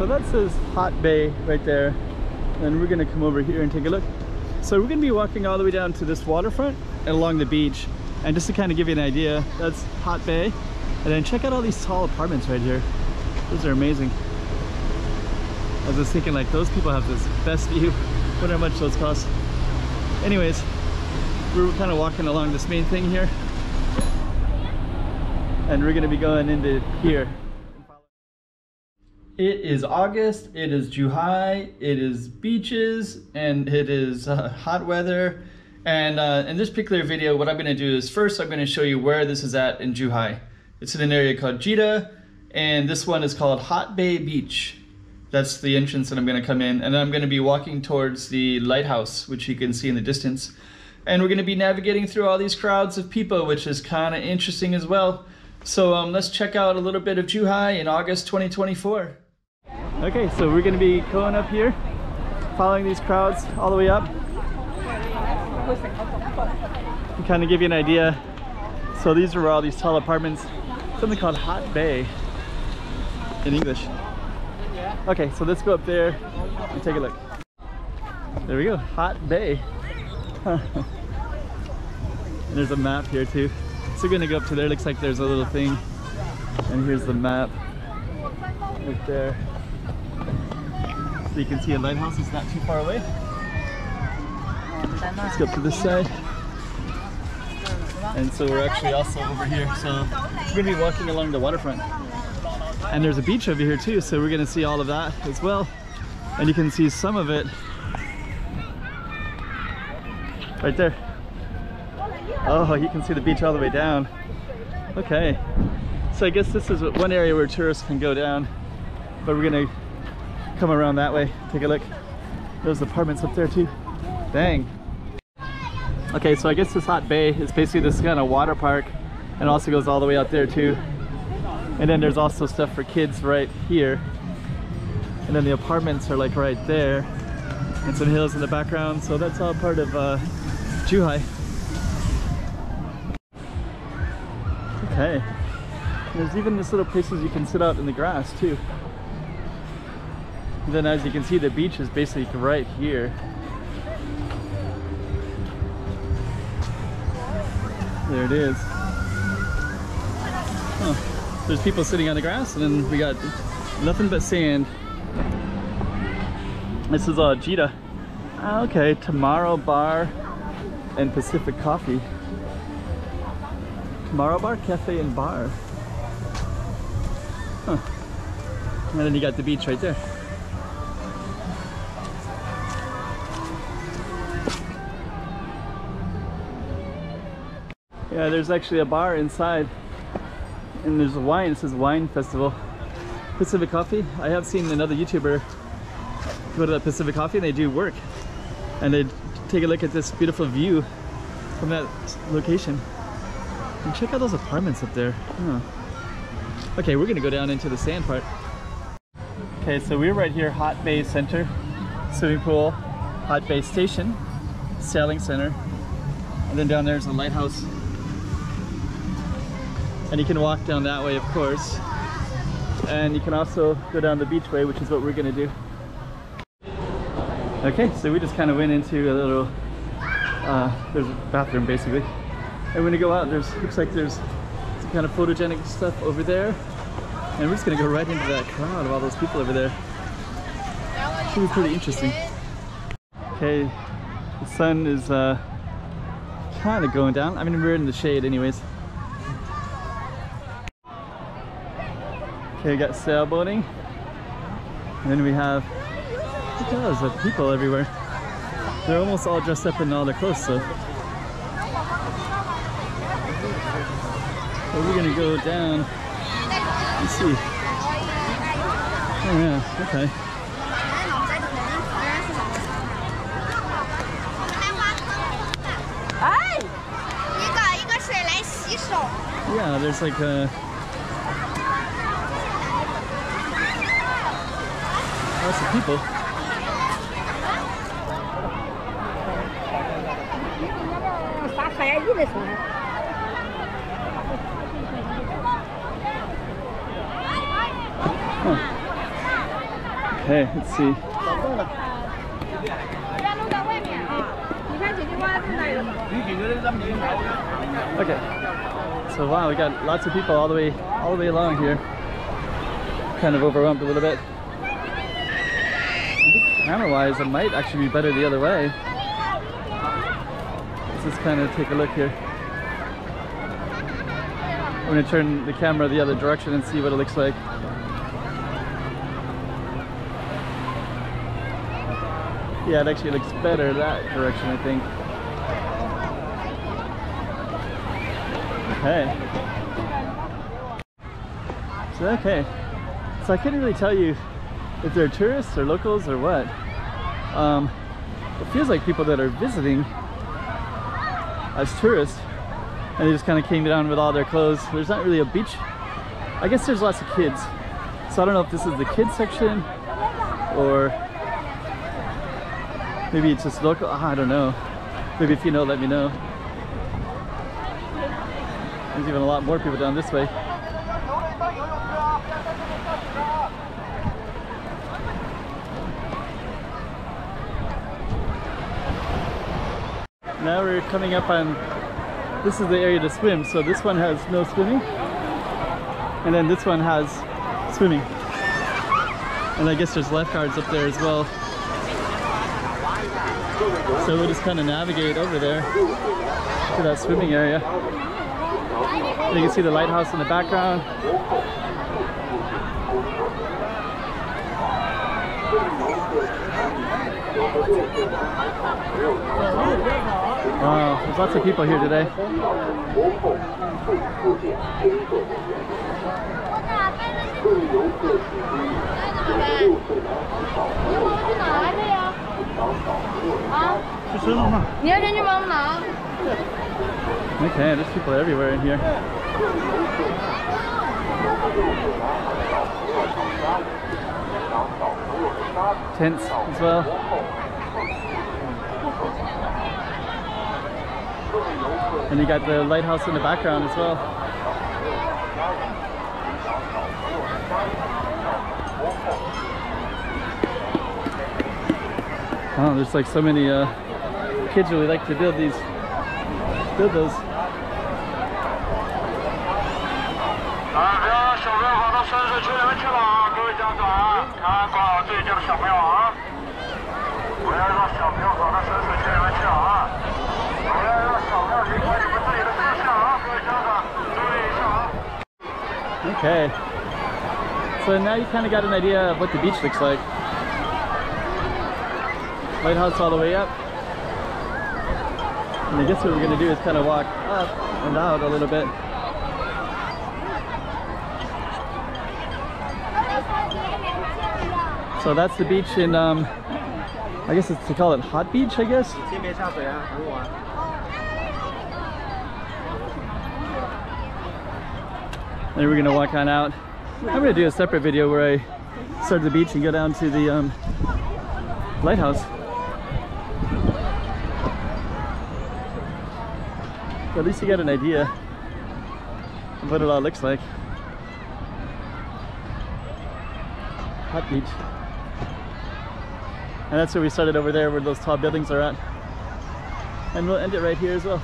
so that says Hot Bay right there. And we're gonna come over here and take a look. So we're gonna be walking all the way down to this waterfront and along the beach. And just to kind of give you an idea, that's Hot Bay. And then check out all these tall apartments right here. Those are amazing. I was just thinking, like, those people have this best view. Wonder how much those cost. Anyways, we're kind of walking along this main thing here. And we're gonna be going into here. It is August, it is Zhuhai, it is beaches, and it is hot weather. And in this particular video, what I'm gonna do is first I'm gonna show you where this is at in Zhuhai. It's in an area called Jida, and this one is called Hot Bay Beach. That's the entrance that I'm gonna come in, and I'm gonna be walking towards the lighthouse, which you can see in the distance. And we're gonna be navigating through all these crowds of people, which is kind of interesting as well. So let's check out a little bit of Zhuhai in August 2024. Okay, so we're gonna be going up here, following these crowds all the way up. To kind of give you an idea, so these are all these tall apartments, something called Hot Bay in English. Okay, so let's go up there and take a look. There we go, Hot Bay. And there's a map here too. So we're gonna go up to there, looks like there's a little thing. And here's the map right there. So you can see a lighthouse is not too far away. Let's go up to this side. And so we're actually also over here. So we're gonna be walking along the waterfront. And there's a beach over here too, so we're gonna see all of that as well. And you can see some of it right there. Oh, you can see the beach all the way down. Okay. So I guess this is one area where tourists can go down, but we're gonna come around that way, take a look. There's apartments up there too. Dang. Okay, so I guess this Hot Bay is basically this kind of water park, and also goes all the way out there too. And then there's also stuff for kids right here. And then the apartments are like right there. And some hills in the background, so that's all part of Zhuhai. Okay. There's even this little places you can sit out in the grass too. And then as you can see, the beach is basically right here. There it is. Oh, there's people sitting on the grass, and then we got nothing but sand. This is Jida. Okay, Tomorrow Bar and Pacific Coffee. Tomorrow Bar, Cafe and Bar. Huh. And then you got the beach right there. Yeah, there's actually a bar inside, and there's a wine. It says Wine Festival. Pacific Coffee. I have seen another YouTuber go to that Pacific Coffee, and they do work, and they take a look at this beautiful view from that location. And check out those apartments up there. Huh. Okay, we're gonna go down into the sand part. Okay, so we're right here, Hot Bay Center, swimming pool, Hot Bay Station, sailing center, and then down there's a lighthouse. And you can walk down that way, of course. And you can also go down the beachway, which is what we're gonna do. Okay, so we just kind of went into a little, there's a bathroom basically. And when you go out, looks like there's some kind of photogenic stuff over there. And we're just gonna go right into that crowd of all those people over there. Should be pretty interesting. Okay, the sun is kind of going down. I mean, we're in the shade anyways. Okay, we got sailboating. And then we have, look at those, there's people everywhere. They're almost all dressed up in all their clothes, so. So we're gonna go down. Let's see. Oh yeah, okay. Yeah, there's like a... lots of people. Huh. Okay, let's see. Okay. So wow, we got lots of people all the way along here. Kind of overwhelmed a little bit. Camera-wise, it might actually be better the other way. Let's just kind of take a look here. I'm going to turn the camera the other direction and see what it looks like. Yeah, it actually looks better that direction, I think. Okay. So I couldn't really tell you if they're tourists or locals or what. It feels like people that are visiting as tourists, and they just kind of came down with all their clothes. There's not really a beach. I guess there's lots of kids. So I don't know if this is the kids section or maybe it's just local. I don't know. Maybe if you know, let me know. There's even a lot more people down this way. Now we're coming up on, this is the area to swim. So this one has no swimming, and then this one has swimming. And I guess there's lifeguards up there as well. So we'll just kind of navigate over there to that swimming area. And you can see the lighthouse in the background. Wow, there's lots of people here today. Okay, there's people everywhere in here. Tents as well. And you got the lighthouse in the background as well. Oh, there's like so many kids really like to build those. Okay, so now you kind of got an idea of what the beach looks like. Lighthouse all the way up. And I guess what we're going to do is kind of walk up and out a little bit. So that's the beach in, I guess it's to call it Hot Beach, I guess. Then we're going to walk on out. I'm going to do a separate video where I start at the beach and go down to the lighthouse. But at least you got an idea of what it all looks like. Hot Beach. And that's where we started over there, where those tall buildings are at. And we'll end it right here as well.